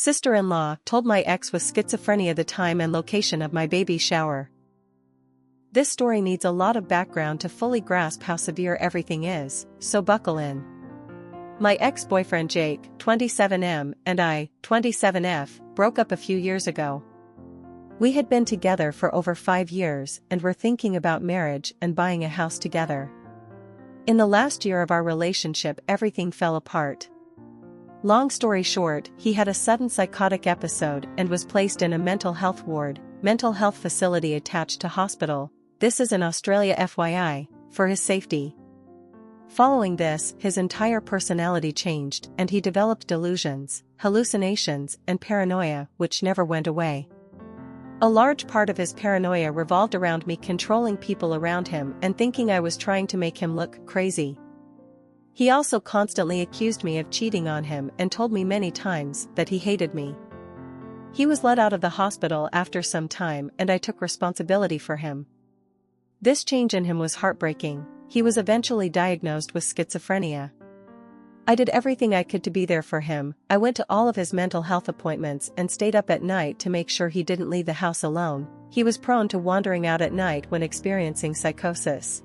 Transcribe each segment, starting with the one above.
Sister-in-law told my ex with schizophrenia the time and location of my baby shower. This story needs a lot of background to fully grasp how severe everything is, so buckle in. My ex-boyfriend Jake, 27M, and I, 27F, broke up a few years ago. We had been together for over 5 years and were thinking about marriage and buying a house together. In the last year of our relationship, everything fell apart. Long story short, he had a sudden psychotic episode and was placed in a mental health ward, mental health facility attached to hospital. This is in Australia FYI, for his safety. Following this, his entire personality changed and he developed delusions, hallucinations, and paranoia, which never went away. A large part of his paranoia revolved around me controlling people around him and thinking I was trying to make him look crazy. He also constantly accused me of cheating on him and told me many times that he hated me. He was let out of the hospital after some time and I took responsibility for him. This change in him was heartbreaking. He was eventually diagnosed with schizophrenia. I did everything I could to be there for him. I went to all of his mental health appointments and stayed up at night to make sure he didn't leave the house alone. He was prone to wandering out at night when experiencing psychosis.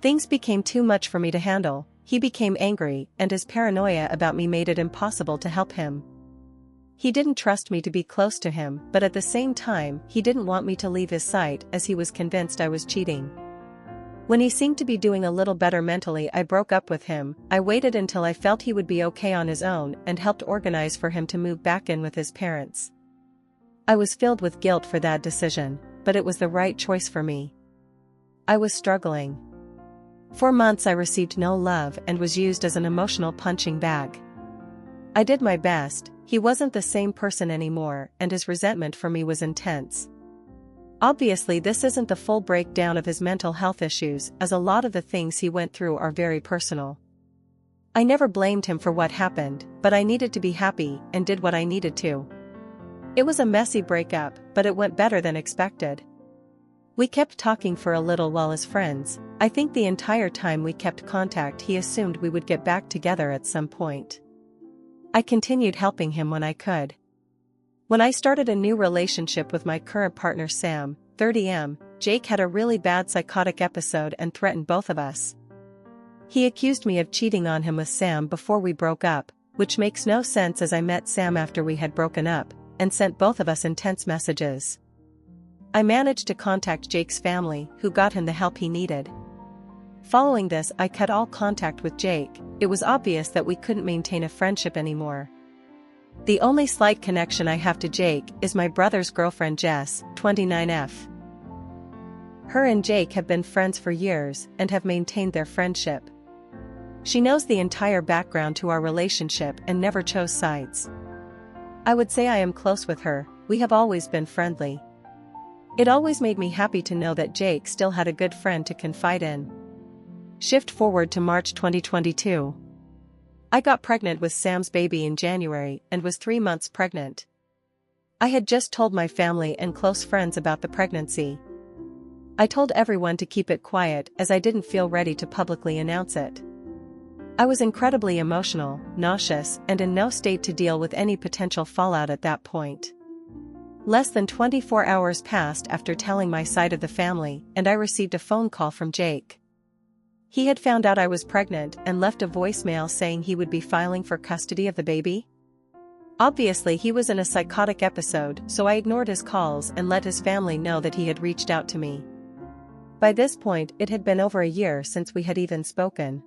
Things became too much for me to handle. He became angry, and his paranoia about me made it impossible to help him. He didn't trust me to be close to him, but at the same time, he didn't want me to leave his sight as he was convinced I was cheating. When he seemed to be doing a little better mentally, I broke up with him. I waited until I felt he would be okay on his own and helped organize for him to move back in with his parents. I was filled with guilt for that decision, but it was the right choice for me. I was struggling. For months I received no love and was used as an emotional punching bag. I did my best. He wasn't the same person anymore, and his resentment for me was intense. Obviously, this isn't the full breakdown of his mental health issues, as a lot of the things he went through are very personal. I never blamed him for what happened, but I needed to be happy and did what I needed to. It was a messy breakup, but it went better than expected. We kept talking for a little while as friends. I think the entire time we kept contact he assumed we would get back together at some point. I continued helping him when I could. When I started a new relationship with my current partner Sam, 30M, Jake had a really bad psychotic episode and threatened both of us. He accused me of cheating on him with Sam before we broke up, which makes no sense as I met Sam after we had broken up, and sent both of us intense messages. I managed to contact Jake's family, who got him the help he needed. Following this, I cut all contact with Jake. It was obvious that we couldn't maintain a friendship anymore. The only slight connection I have to Jake is my brother's girlfriend Jess, 29F. Her and Jake have been friends for years and have maintained their friendship. She knows the entire background to our relationship and never chose sides. I would say I am close with her. We have always been friendly. It always made me happy to know that Jake still had a good friend to confide in. Shift forward to March 2022. I got pregnant with Sam's baby in January and was 3 months pregnant. I had just told my family and close friends about the pregnancy. I told everyone to keep it quiet as I didn't feel ready to publicly announce it. I was incredibly emotional, nauseous, and in no state to deal with any potential fallout at that point. Less than 24 hours passed after telling my side of the family, and I received a phone call from Jake. He had found out I was pregnant and left a voicemail saying he would be filing for custody of the baby. Obviously, he was in a psychotic episode, so I ignored his calls and let his family know that he had reached out to me. By this point, it had been over a year since we had even spoken.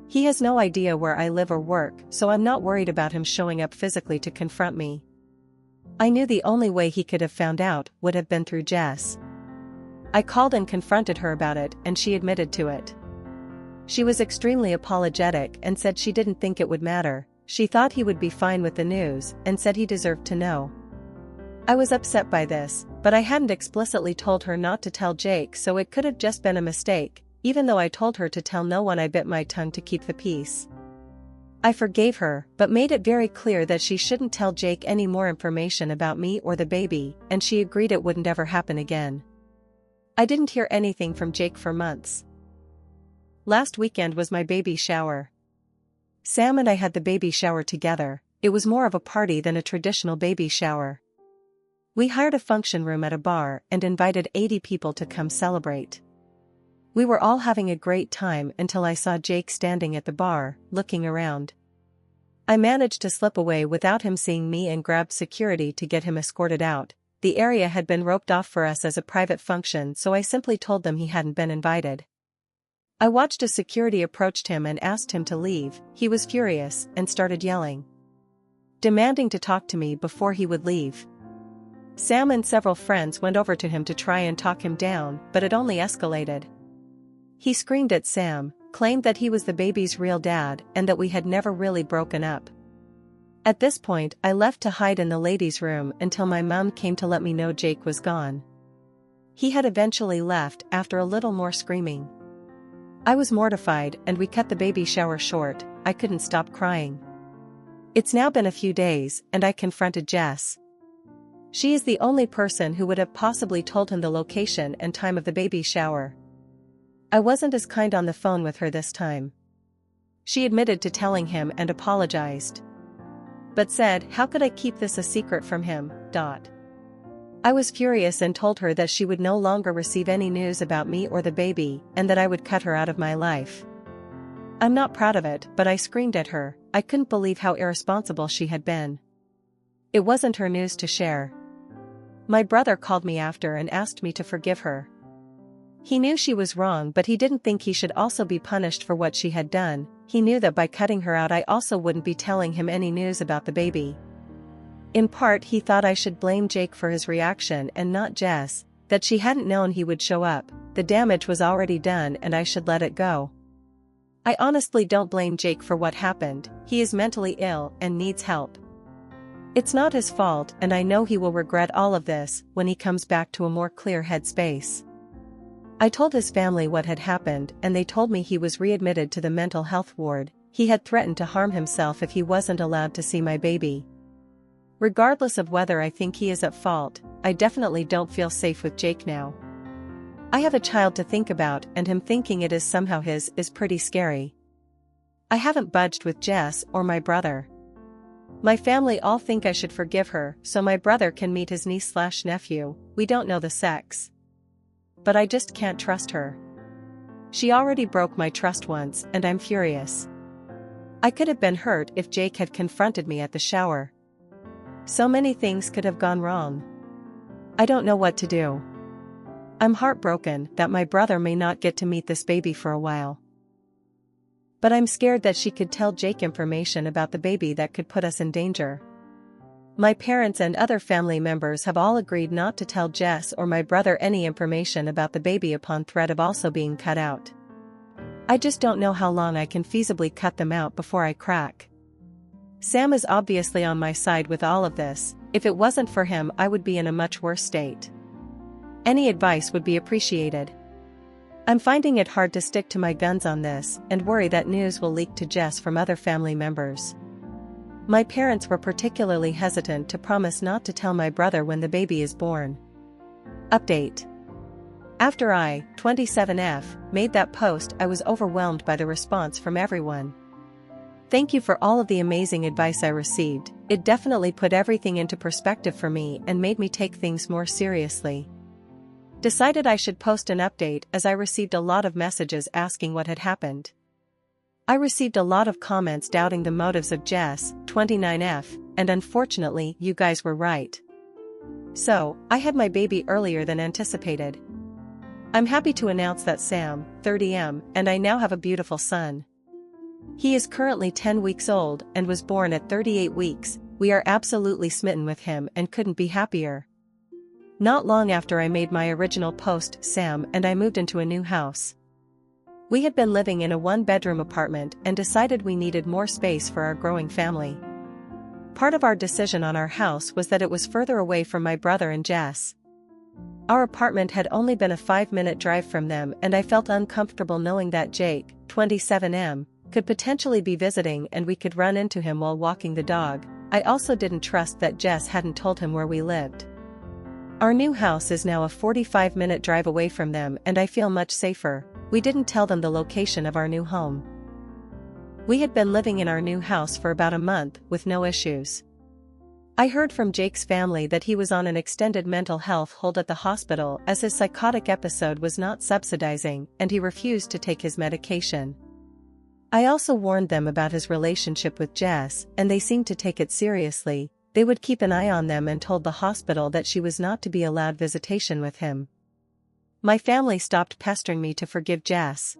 He has no idea where I live or work, so I'm not worried about him showing up physically to confront me. I knew the only way he could have found out would have been through Jess. I called and confronted her about it, and she admitted to it. She was extremely apologetic and said she didn't think it would matter. She thought he would be fine with the news and said he deserved to know. I was upset by this, but I hadn't explicitly told her not to tell Jake, so it could have just been a mistake. Even though I told her to tell no one, I bit my tongue to keep the peace. I forgave her, but made it very clear that she shouldn't tell Jake any more information about me or the baby, and she agreed it wouldn't ever happen again. I didn't hear anything from Jake for months. Last weekend was my baby shower. Sam and I had the baby shower together. it was more of a party than a traditional baby shower. We hired a function room at a bar and invited 80 people to come celebrate. We were all having a great time until I saw Jake standing at the bar, looking around. I managed to slip away without him seeing me and grabbed security to get him escorted out. The area had been roped off for us as a private function, so I simply told them he hadn't been invited. I watched as security approached him and asked him to leave. He was furious and started yelling, demanding to talk to me before he would leave. Sam and several friends went over to him to try and talk him down, but it only escalated. He screamed at Sam, claimed that he was the baby's real dad and that we had never really broken up. At this point, I left to hide in the ladies' room until my mom came to let me know Jake was gone. He had eventually left after a little more screaming. I was mortified and we cut the baby shower short. I couldn't stop crying. It's now been a few days and I confronted Jess. She is the only person who would have possibly told him the location and time of the baby shower. I wasn't as kind on the phone with her this time. She admitted to telling him and apologized, but said, "How could I keep this a secret from him?" I was furious and told her that she would no longer receive any news about me or the baby and that I would cut her out of my life. I'm not proud of it, but I screamed at her. I couldn't believe how irresponsible she had been. It wasn't her news to share. My brother called me after and asked me to forgive her. He knew she was wrong, but he didn't think he should also be punished for what she had done. He knew that by cutting her out I also wouldn't be telling him any news about the baby. In part he thought I should blame Jake for his reaction and not Jess, that she hadn't known he would show up. The damage was already done and I should let it go. I honestly don't blame Jake for what happened. He is mentally ill and needs help. It's not his fault and I know he will regret all of this when he comes back to a more clear headspace. I told his family what had happened and they told me he was readmitted to the mental health ward. He had threatened to harm himself if he wasn't allowed to see my baby. Regardless of whether I think he is at fault, I definitely don't feel safe with Jake now. I have a child to think about and him thinking it is somehow his is pretty scary. I haven't budged with Jess or my brother. My family all think I should forgive her so my brother can meet his niece/nephew. We don't know the sex. But I just can't trust her. She already broke my trust once and I'm furious. I could have been hurt if Jake had confronted me at the shower. So many things could have gone wrong. I don't know what to do. I'm heartbroken that my brother may not get to meet this baby for a while. But I'm scared that she could tell Jake information about the baby that could put us in danger. My parents and other family members have all agreed not to tell Jess or my brother any information about the baby upon threat of also being cut out. I just don't know how long I can feasibly cut them out before I crack. Sam is obviously on my side with all of this. If it wasn't for him, I would be in a much worse state. Any advice would be appreciated. I'm finding it hard to stick to my guns on this and worry that news will leak to Jess from other family members. My parents were particularly hesitant to promise not to tell my brother when the baby is born. Update. After I, 27F, made that post, I was overwhelmed by the response from everyone. Thank you for all of the amazing advice I received. It definitely put everything into perspective for me and made me take things more seriously. Decided I should post an update as I received a lot of messages asking what had happened. I received a lot of comments doubting the motives of Jess, 29F, and unfortunately you guys were right. So, I had my baby earlier than anticipated. I'm happy to announce that Sam, 30M, and I now have a beautiful son. He is currently 10 weeks old and was born at 38 weeks. We are absolutely smitten with him and couldn't be happier. Not long after I made my original post, Sam and I moved into a new house. We had been living in a one-bedroom apartment and decided we needed more space for our growing family. Part of our decision on our house was that it was further away from my brother and Jess. Our apartment had only been a 5-minute drive from them and I felt uncomfortable knowing that Jake, 27M, could potentially be visiting and we could run into him while walking the dog. I also didn't trust that Jess hadn't told him where we lived. Our new house is now a 45-minute drive away from them and I feel much safer. We didn't tell them the location of our new home. We had been living in our new house for about a month with no issues. I heard from Jake's family that he was on an extended mental health hold at the hospital as his psychotic episode was not subsidizing and he refused to take his medication. I also warned them about his relationship with Jess, and they seemed to take it seriously. They would keep an eye on them and told the hospital that she was not to be allowed visitation with him. My family stopped pestering me to forgive Jess.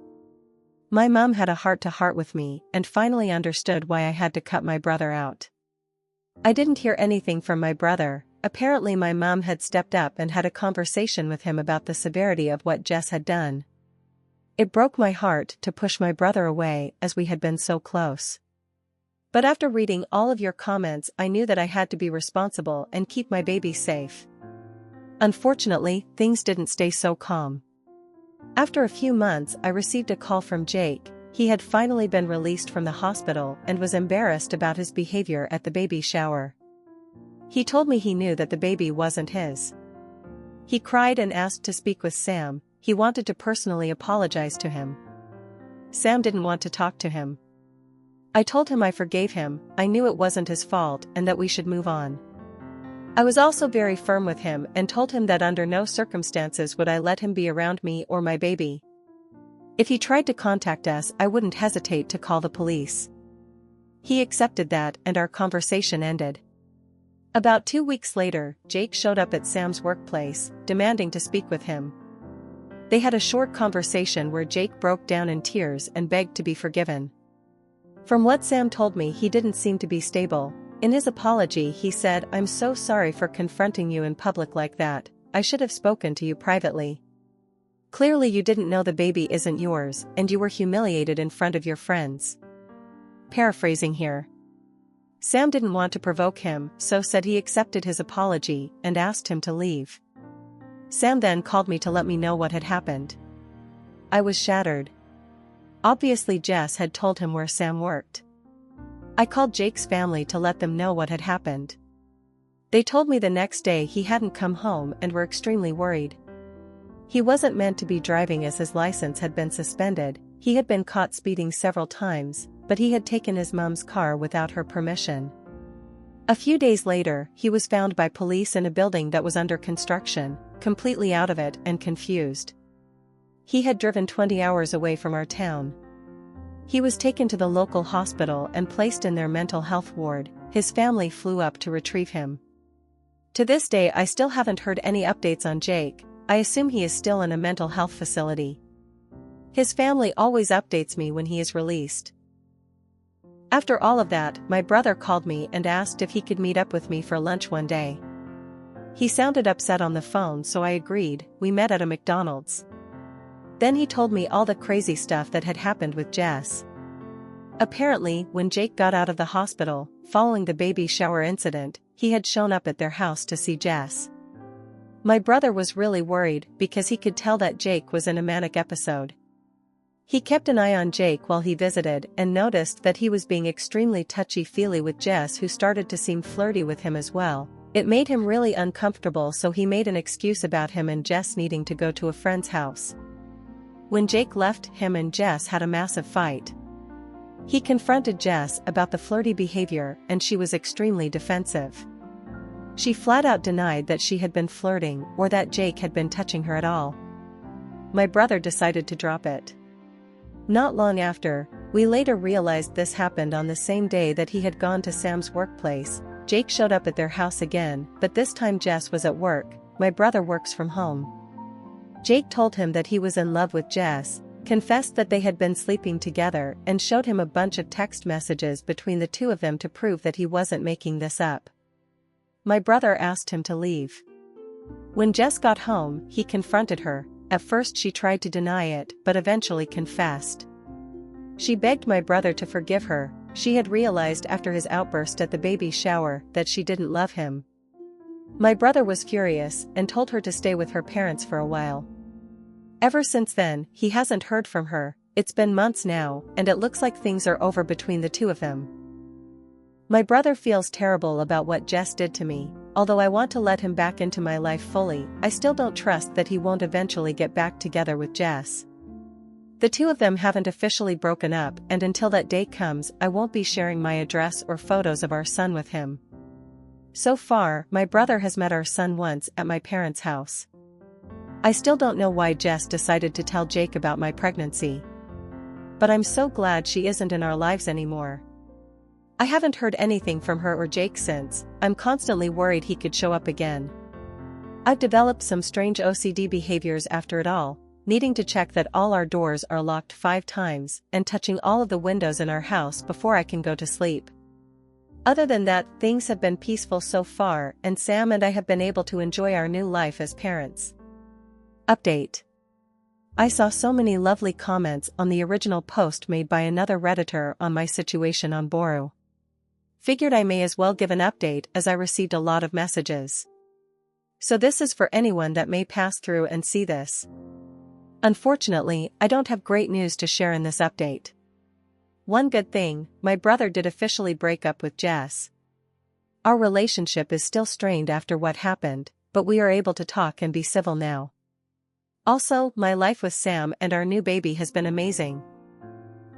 My mom had a heart-to-heart with me and finally understood why I had to cut my brother out. I didn't hear anything from my brother. Apparently my mom had stepped up and had a conversation with him about the severity of what Jess had done. It broke my heart to push my brother away as we had been so close. But after reading all of your comments, I knew that I had to be responsible and keep my baby safe. Unfortunately, things didn't stay so calm. After a few months, I received a call from Jake. He had finally been released from the hospital and was embarrassed about his behavior at the baby shower. He told me he knew that the baby wasn't his. He cried and asked to speak with Sam. He wanted to personally apologize to him. Sam didn't want to talk to him. I told him I forgave him, I knew it wasn't his fault and that we should move on. I was also very firm with him and told him that under no circumstances would I let him be around me or my baby. If he tried to contact us, I wouldn't hesitate to call the police. He accepted that and our conversation ended. About 2 weeks later, Jake showed up at Sam's workplace, demanding to speak with him. They had a short conversation where Jake broke down in tears and begged to be forgiven. From what Sam told me, he didn't seem to be stable. In his apology, he said, "I'm so sorry for confronting you in public like that. I should have spoken to you privately. Clearly you didn't know the baby isn't yours, and you were humiliated in front of your friends." Paraphrasing here. Sam didn't want to provoke him, so said he accepted his apology and asked him to leave. Sam then called me to let me know what had happened. I was shattered. Obviously Jess had told him where Sam worked. I called Jake's family to let them know what had happened. They told me the next day he hadn't come home and were extremely worried. He wasn't meant to be driving as his license had been suspended. He had been caught speeding several times, but he had taken his mom's car without her permission. A few days later, he was found by police in a building that was under construction, completely out of it and confused. He had driven 20 hours away from our town. He was taken to the local hospital and placed in their mental health ward. His family flew up to retrieve him. To this day, I still haven't heard any updates on Jake. I assume he is still in a mental health facility. His family always updates me when he is released. After all of that, my brother called me and asked if he could meet up with me for lunch one day. He sounded upset on the phone, so I agreed. We met at a McDonald's. Then he told me all the crazy stuff that had happened with Jess. Apparently, when Jake got out of the hospital, following the baby shower incident, he had shown up at their house to see Jess. My brother was really worried because he could tell that Jake was in a manic episode. He kept an eye on Jake while he visited and noticed that he was being extremely touchy-feely with Jess, who started to seem flirty with him as well. It made him really uncomfortable, so he made an excuse about him and Jess needing to go to a friend's house. When Jake left, him and Jess had a massive fight. He confronted Jess about the flirty behavior and she was extremely defensive. She flat out denied that she had been flirting or that Jake had been touching her at all. My brother decided to drop it. Not long after, we later realized this happened on the same day that he had gone to Sam's workplace. Jake showed up at their house again, but this time Jess was at work. My brother works from home. Jake told him that he was in love with Jess, confessed that they had been sleeping together, and showed him a bunch of text messages between the two of them to prove that he wasn't making this up. My brother asked him to leave. When Jess got home, he confronted her. At first she tried to deny it, but eventually confessed. She begged my brother to forgive her. She had realized after his outburst at the baby shower that she didn't love him. My brother was furious and told her to stay with her parents for a while. Ever since then, he hasn't heard from her. It's been months now, and it looks like things are over between the two of them. My brother feels terrible about what Jess did to me. Although I want to let him back into my life fully, I still don't trust that he won't eventually get back together with Jess. The two of them haven't officially broken up, and until that day comes, I won't be sharing my address or photos of our son with him. So far, my brother has met our son once at my parents' house. I still don't know why Jess decided to tell Jake about my pregnancy. But I'm so glad she isn't in our lives anymore. I haven't heard anything from her or Jake since. I'm constantly worried he could show up again. I've developed some strange OCD behaviors after it all, needing to check that all our doors are locked 5 times and touching all of the windows in our house before I can go to sleep. Other than that, things have been peaceful so far, and Sam and I have been able to enjoy our new life as parents. Update. I saw so many lovely comments on the original post made by another Redditor on my situation on Boru. Figured I may as well give an update as I received a lot of messages. So this is for anyone that may pass through and see this. Unfortunately, I don't have great news to share in this update. One good thing, my brother did officially break up with Jess. Our relationship is still strained after what happened, but we are able to talk and be civil now. Also, my life with Sam and our new baby has been amazing.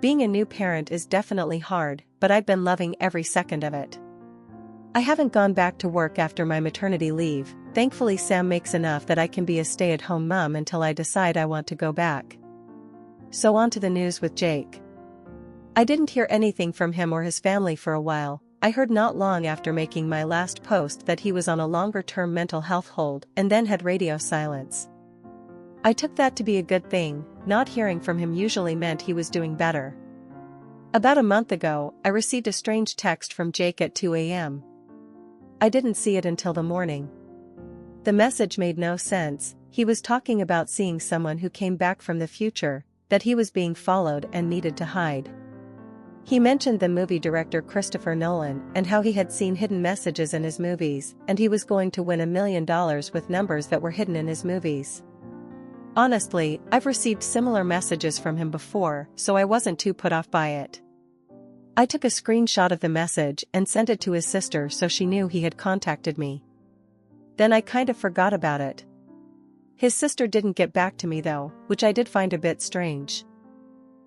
Being a new parent is definitely hard, but I've been loving every second of it. I haven't gone back to work after my maternity leave. Thankfully, Sam makes enough that I can be a stay-at-home mom until I decide I want to go back. So on to the news with Jake. I didn't hear anything from him or his family for a while. I heard not long after making my last post that he was on a longer-term mental health hold and then had radio silence. I took that to be a good thing. Not hearing from him usually meant he was doing better. About a month ago, I received a strange text from Jake at 2 a.m. I didn't see it until the morning. The message made no sense. He was talking about seeing someone who came back from the future, that he was being followed and needed to hide. He mentioned the movie director Christopher Nolan and how he had seen hidden messages in his movies, and he was going to win $1 million with numbers that were hidden in his movies. Honestly, I've received similar messages from him before, so I wasn't too put off by it. I took a screenshot of the message and sent it to his sister so she knew he had contacted me. Then I kind of forgot about it. His sister didn't get back to me though, which I did find a bit strange.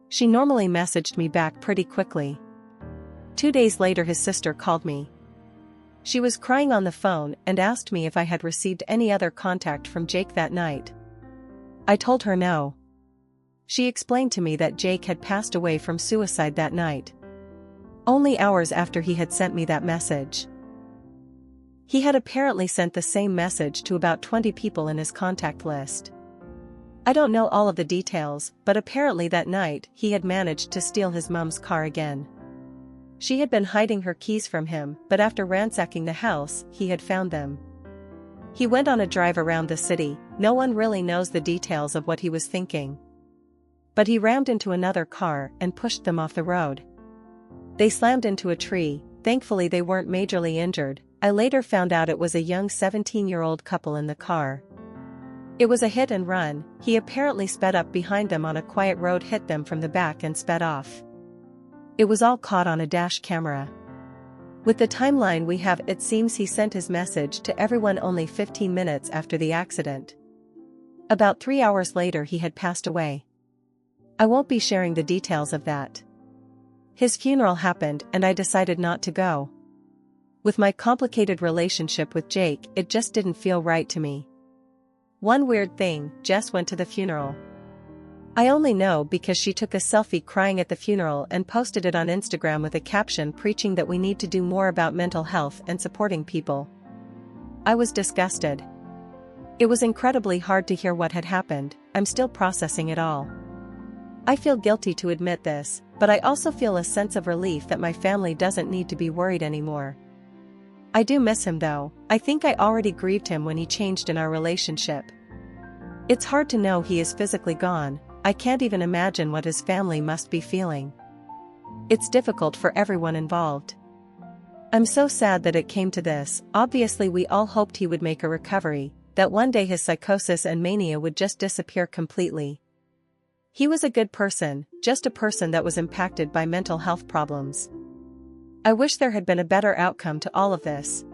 She normally messaged me back pretty quickly. 2 days later his sister called me. She was crying on the phone and asked me if I had received any other contact from Jake that night. I told her no. She explained to me that Jake had passed away from suicide that night. Only hours after he had sent me that message. He had apparently sent the same message to about 20 people in his contact list. I don't know all of the details, but apparently that night he had managed to steal his mom's car again. She had been hiding her keys from him, but after ransacking the house, he had found them. He went on a drive around the city. No one really knows the details of what he was thinking. But he rammed into another car and pushed them off the road. They slammed into a tree. Thankfully they weren't majorly injured. I later found out it was a young 17-year-old couple in the car. It was a hit and run. He apparently sped up behind them on a quiet road, hit them from the back and sped off. It was all caught on a dash camera. With the timeline we have, it seems he sent his message to everyone only 15 minutes after the accident. About 3 hours later he had passed away. I won't be sharing the details of that. His funeral happened and I decided not to go. With my complicated relationship with Jake, it just didn't feel right to me. One weird thing, Jess went to the funeral. I only know because she took a selfie crying at the funeral and posted it on Instagram with a caption preaching that we need to do more about mental health and supporting people. I was disgusted. It was incredibly hard to hear what had happened. I'm still processing it all. I feel guilty to admit this, but I also feel a sense of relief that my family doesn't need to be worried anymore. I do miss him though. I think I already grieved him when he changed in our relationship. It's hard to know he is physically gone. I can't even imagine what his family must be feeling. It's difficult for everyone involved. I'm so sad that it came to this. Obviously we all hoped he would make a recovery, that one day his psychosis and mania would just disappear completely. He was a good person, just a person that was impacted by mental health problems. I wish there had been a better outcome to all of this.